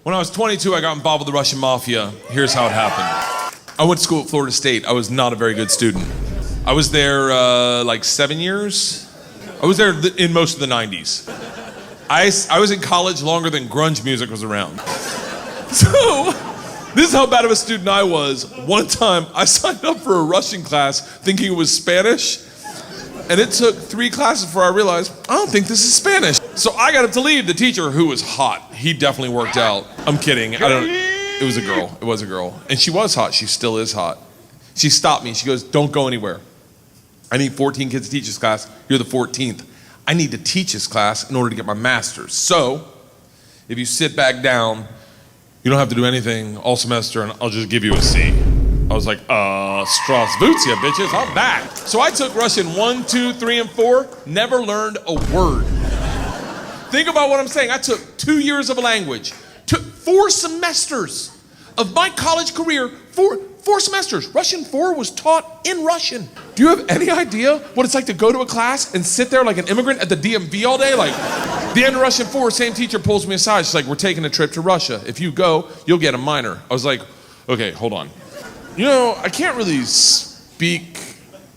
When I was 22, I got involved with the Russian mafia. Here's how it happened. I went to school at Florida State. I was not a very good student. I was there like 7 years. I was there in most of the 90s. I was in college longer than grunge music was around. So, this is how bad of a student I was. One time, I signed up for a Russian class thinking it was Spanish, and it took 3 classes before I realized, I don't think this is Spanish. So I got up to leave. The teacher, who was hot, he definitely worked out. I'm kidding. It was a girl. It was a girl. And she was hot. She still is hot. She stopped me. She goes, don't go anywhere. I need 14 kids to teach this class. You're the 14th. I need to teach this class in order to get my master's. So, if you sit back down, you don't have to do anything all semester, and I'll just give you a C. I was like, Strasvutia, bitches, I'm back. So I took Russian 1, 2, 3, and 4, never learned a word. Think about what I'm saying. I took 2 years of a language, took 4 semesters of my college career, 4 semesters. Russian 4 was taught in Russian. Do you have any idea what it's like to go to a class and sit there like an immigrant at the DMV all day? Like, the end of Russian 4, same teacher pulls me aside. She's like, we're taking a trip to Russia. If you go, you'll get a minor. I was like, okay, hold on. You know, I can't really speak,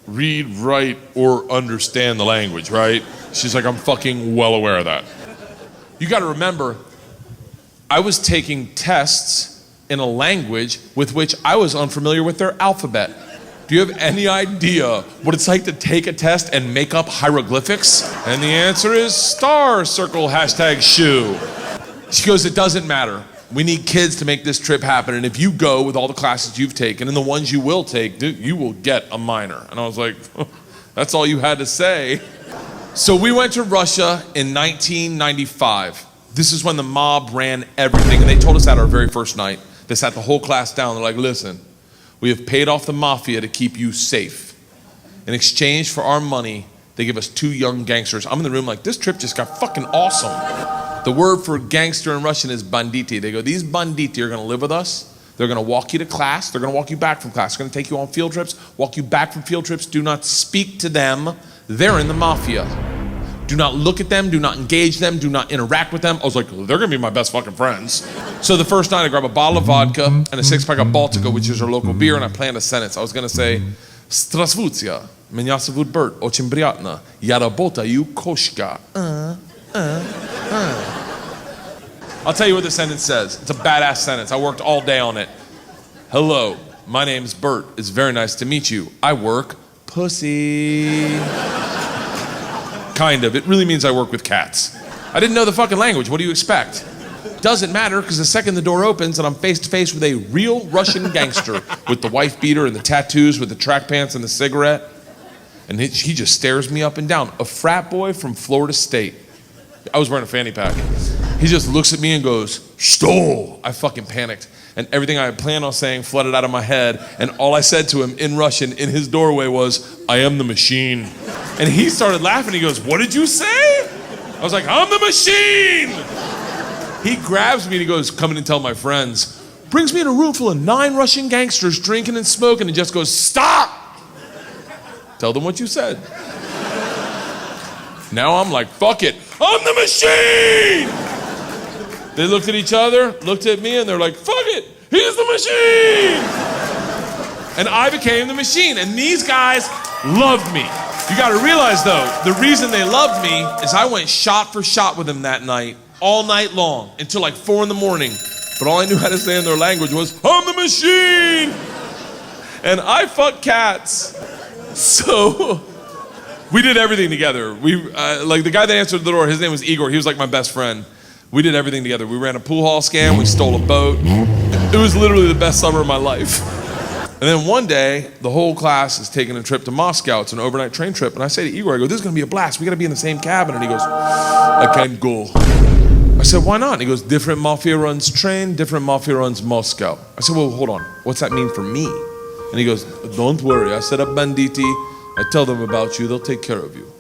read, write, or understand the language, right? She's like, I'm fucking well aware of that. You gotta remember, I was taking tests in a language with which I was unfamiliar with their alphabet. Do you have any idea what it's like to take a test and make up hieroglyphics? And the answer is star, circle, hashtag shoe. She goes, it doesn't matter. We need kids to make this trip happen, and if you go with all the classes you've taken and the ones you will take, you will get a minor. And I was like, that's all you had to say. So we went to Russia in 1995. This is when the mob ran everything, and they told us that our very first night. They sat the whole class down. They're like, listen, we have paid off the mafia to keep you safe. In exchange for our money, they give us 2 young gangsters. I'm in the room like, this trip just got fucking awesome. The word for gangster in Russian is banditi. They go, these banditi are gonna live with us. They're gonna walk you to class. They're gonna walk you back from class. They're gonna take you on field trips, walk you back from field trips. Do not speak to them. They're in the mafia. Do not look at them, do not engage them, do not interact with them. I was like, they're gonna be my best fucking friends. So the first night I grabbed a bottle of vodka and a 6-pack of Baltica, which is our local beer, and I planned a sentence. I was gonna say, Strasvutia, меня зовут Bert, очень приятно, я работаю кошка. I'll tell you what the sentence says. It's a badass sentence. I worked all day on it. Hello, my name's Bert. It's very nice to meet you. I work pussy. Kind of. It really means I work with cats. I didn't know the fucking language. What do you expect? Doesn't matter, because the second the door opens and I'm face to face with a real Russian gangster with the wife beater and the tattoos with the track pants and the cigarette, and he just stares me up and down. A frat boy from Florida State. I was wearing a fanny pack. He just looks at me and goes, "Что?" I fucking panicked. And everything I had planned on saying flooded out of my head. And all I said to him in Russian in his doorway was, I am the machine. And he started laughing. He goes, what did you say? I was like, I'm the machine. He grabs me and he goes, come in and tell my friends. Brings me in a room full of 9 Russian gangsters drinking and smoking and just goes, stop. Tell them what you said. Now I'm like, fuck it. I'm the machine. They looked at each other, looked at me, and they're like, fuck it, he's the machine! And I became the machine, and these guys loved me. You gotta realize though, the reason they loved me is I went shot for shot with them that night, all night long, until like 4 a.m. But all I knew how to say in their language was, I'm the machine! And I fuck cats. So, we did everything together. Like the guy that answered the door, his name was Igor, he was like my best friend. We did everything together. We ran a pool hall scam, we stole a boat. It was literally the best summer of my life. And then one day, the whole class is taking a trip to Moscow. It's an overnight train trip. And I say to Igor, I go, this is gonna be a blast. We gotta be in the same cabin. And he goes, I can't go. I said, why not? And he goes, different mafia runs train, different mafia runs Moscow. I said, well, hold on. What's that mean for me? And he goes, don't worry. I set up banditi. I tell them about you. They'll take care of you.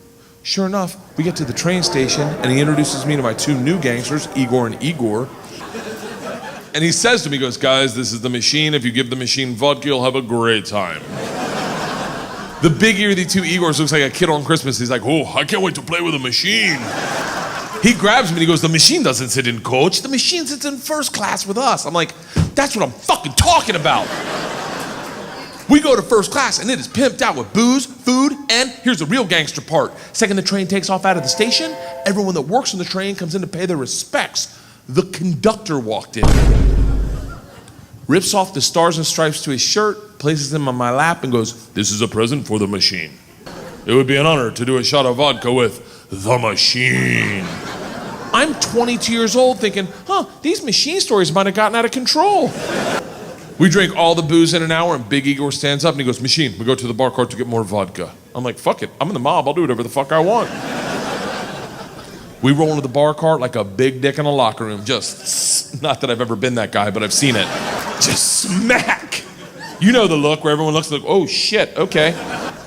Sure enough, we get to the train station and he introduces me to my 2 new gangsters, Igor and Igor. And he says to me, he goes, guys, this is the machine. If you give the machine vodka, you'll have a great time. The big ear of the 2 Igors looks like a kid on Christmas. He's like, oh, I can't wait to play with a machine. He grabs me and he goes, the machine doesn't sit in coach. The machine sits in first class with us. I'm like, that's what I'm fucking talking about. We go to first class and it is pimped out with booze, food, and here's the real gangster part. Second the train takes off out of the station, everyone that works on the train comes in to pay their respects. The conductor walked in, rips off the stars and stripes to his shirt, places them on my lap and goes, this is a present for the machine. It would be an honor to do a shot of vodka with the machine. I'm 22 years old thinking, these machine stories might have gotten out of control. We drink all the booze in an hour and Big Igor stands up and he goes, machine, we go to the bar cart to get more vodka. I'm like, fuck it, I'm in the mob, I'll do whatever the fuck I want. We roll into the bar cart like a big dick in a locker room, just, not that I've ever been that guy, but I've seen it. Just smack. You know the look where everyone looks like, oh shit, okay.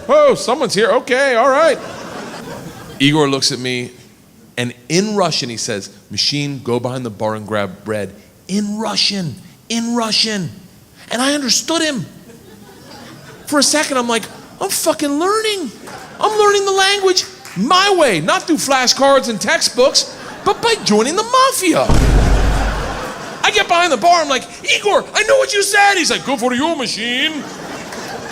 Oh, someone's here, okay, all right. Igor looks at me and in Russian he says, machine, go behind the bar and grab bread. In Russian. And I understood him. For a second, I'm like, I'm fucking learning. I'm learning the language my way, not through flashcards and textbooks, but by joining the mafia. I get behind the bar, I'm like, Igor, I know what you said. He's like, go for your machine.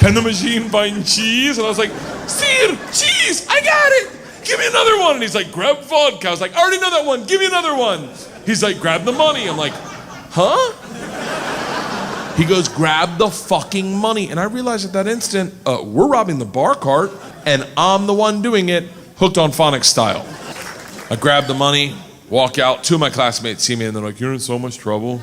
Can the machine find cheese? And I was like, Sir, cheese, I got it. Give me another one. And he's like, grab vodka. I was like, I already know that one, give me another one. He's like, grab the money. I'm like, huh? He goes, grab the fucking money. And I realized at that instant, we're robbing the bar cart and I'm the one doing it, hooked on phonics style. I grab the money, walk out. Two of my classmates see me and they're like, you're in so much trouble.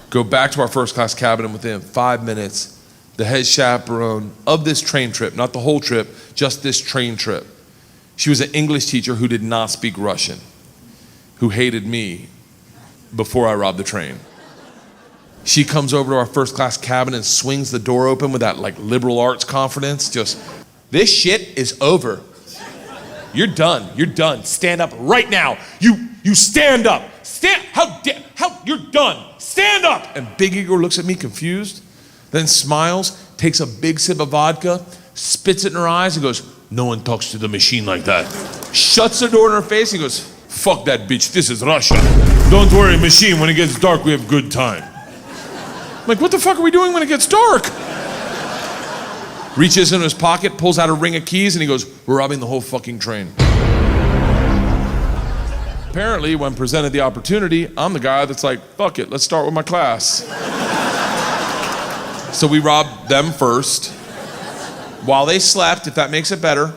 Go back to our first class cabin and within 5 minutes, the head chaperone of this train trip, not the whole trip, just this train trip. She was an English teacher who did not speak Russian, who hated me before I robbed the train. She comes over to our first class cabin and swings the door open with that like liberal arts confidence. Just, this shit is over. You're done. Stand up right now. You stand up. You're done. Stand up. And Big Igor looks at me confused, then smiles, takes a big sip of vodka, spits it in her eyes and goes, no one talks to the machine like that. Shuts the door in her face and goes, fuck that bitch, this is Russia. Don't worry, machine, when it gets dark, we have good time. I'm like, what the fuck are we doing when it gets dark? Reaches into his pocket, pulls out a ring of keys, and he goes, we're robbing the whole fucking train. Apparently, when presented the opportunity, I'm the guy that's like, fuck it, let's start with my class. So we robbed them first, while they slept, if that makes it better,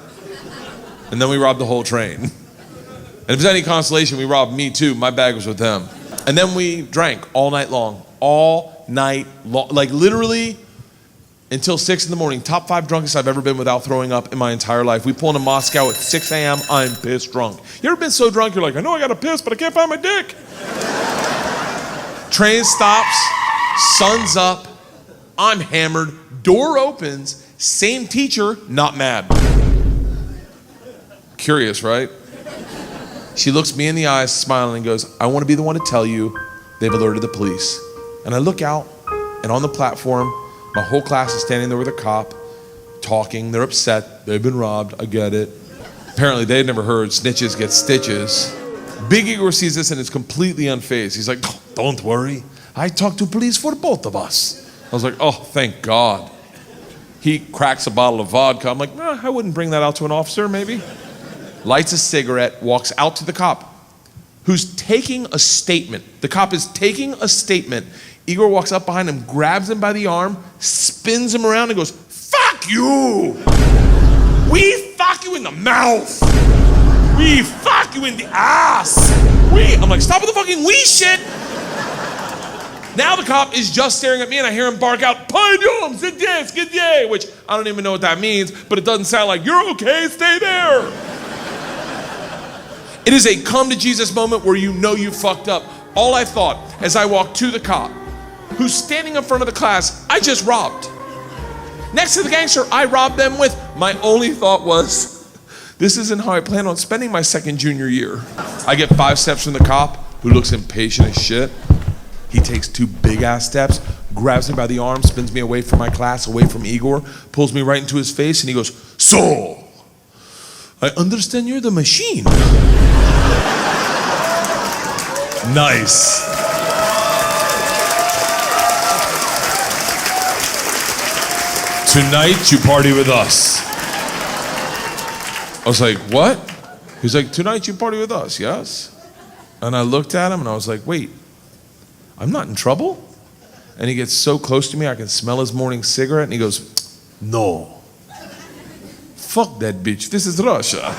and then we robbed the whole train. And if there's any consolation, we robbed me too, my bag was with them. And then we drank all night long, like literally until 6 in the morning. Top 5 drunkest I've ever been without throwing up in my entire life. We pull into Moscow at 6 a.m. I'm pissed drunk. You ever been so drunk you're like, I know I gotta piss, but I can't find my dick. Train stops, sun's up, I'm hammered, door opens, same teacher, not mad. Curious, right? She looks me in the eyes, smiling, and goes, I want to be the one to tell you they've alerted the police. And I look out, and on the platform, my whole class is standing there with a cop, talking. They're upset. They've been robbed. I get it. Apparently, they'd never heard snitches get stitches. Big Igor sees this and is completely unfazed. He's like, oh, don't worry. I talked to police for both of us. I was like, oh, thank God. He cracks a bottle of vodka. I'm like, I wouldn't bring that out to an officer, maybe. Lights a cigarette, walks out to the cop, who's taking a statement. The cop is taking a statement. Igor walks up behind him, grabs him by the arm, spins him around and goes, fuck you! We fuck you in the mouth! We fuck you in the ass! I'm like, stop with the fucking we shit! Now the cop is just staring at me and I hear him bark out, Payom, zidye, which I don't even know what that means, but it doesn't sound like, you're okay, stay there. It is a come to Jesus moment where you know you fucked up. All I thought as I walked to the cop, who's standing in front of the class I just robbed. Next to the gangster I robbed them with, my only thought was, this isn't how I plan on spending my second junior year. I get 5 steps from the cop, who looks impatient as shit. He takes 2 big ass steps, grabs me by the arm, spins me away from my class, away from Igor, pulls me right into his face, and he goes, so, I understand you're the machine. Nice. Tonight you party with us. I was like, what? He's like, tonight you party with us, yes? And I looked at him and I was like, wait, I'm not in trouble? And he gets so close to me I can smell his morning cigarette and he goes, no. Fuck that bitch, this is Russia.